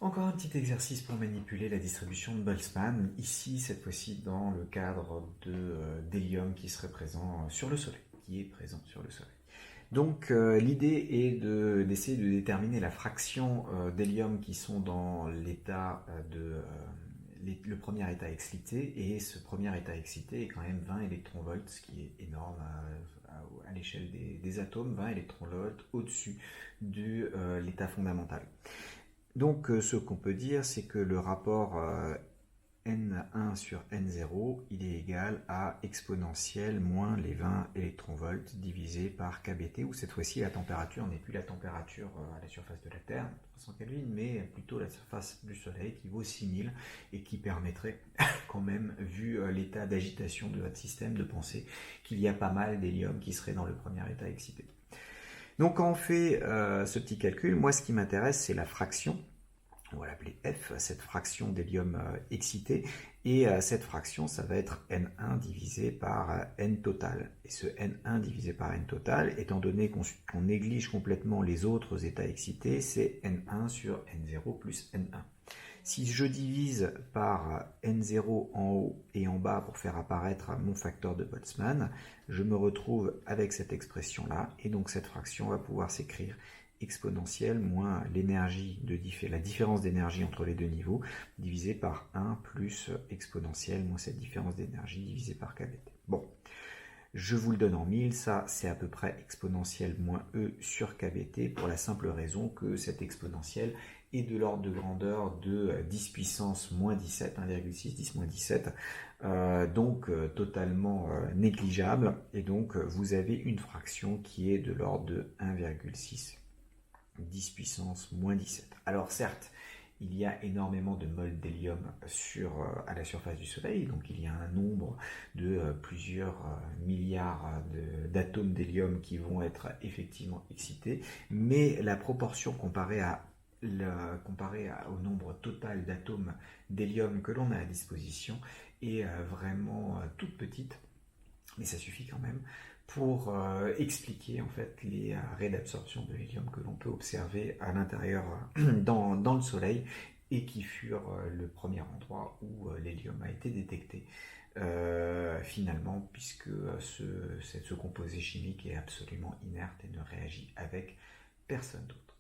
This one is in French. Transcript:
Encore un petit exercice pour manipuler la distribution de Boltzmann, ici cette fois-ci dans le cadre d'hélium qui serait présent sur le Soleil, qui est présent sur le Soleil. Donc l'idée est d'essayer de déterminer la fraction d'hélium qui sont dans l'état le premier état excité, et ce premier état excité est quand même 20 électronvolts, ce qui est énorme à l'échelle des atomes, 20 électronvolts au-dessus de l'état fondamental. Donc ce qu'on peut dire, c'est que le rapport N1 sur N0, il est égal à exponentielle moins les 20 électronvolts divisé par kBT, où cette fois-ci la température n'est plus la température à la surface de la Terre, 300 Kelvin, mais plutôt la surface du Soleil qui vaut 6000 et qui permettrait quand même, vu l'état d'agitation de votre système, de penser qu'il y a pas mal d'hélium qui serait dans le premier état excité. Donc quand on fait ce petit calcul, moi ce qui m'intéresse c'est la fraction, on va l'appeler F, cette fraction d'hélium excité, et cette fraction ça va être N1 divisé par N total. Et ce N1 divisé par N total, étant donné qu'on néglige complètement les autres états excités, c'est N1 sur N0 plus N1. Si je divise par N0 en haut et en bas pour faire apparaître mon facteur de Boltzmann, je me retrouve avec cette expression-là, et donc cette fraction va pouvoir s'écrire exponentielle moins l'énergie la différence d'énergie entre les deux niveaux, divisé par 1 plus exponentielle moins cette différence d'énergie divisé par kBT. Bon, je vous le donne en 1000, ça c'est à peu près exponentielle moins E sur kBT, pour la simple raison que cette exponentielle est de l'ordre de grandeur de 10 puissance moins 17, 1,6, 10 moins 17, donc totalement négligeable, et donc vous avez une fraction qui est de l'ordre de 1,6, 10 puissance moins 17. Alors certes, il y a énormément de moles d'hélium à la surface du Soleil, donc il y a un nombre de plusieurs milliards d'atomes d'hélium qui vont être effectivement excités, mais la proportion comparée au nombre total d'atomes d'hélium que l'on a à disposition est vraiment toute petite, mais ça suffit quand même pour expliquer en fait les raies d'absorption de l'hélium que l'on peut observer à l'intérieur dans le Soleil, et qui furent le premier endroit où l'hélium a été détecté finalement, puisque ce composé chimique est absolument inerte et ne réagit avec personne d'autre.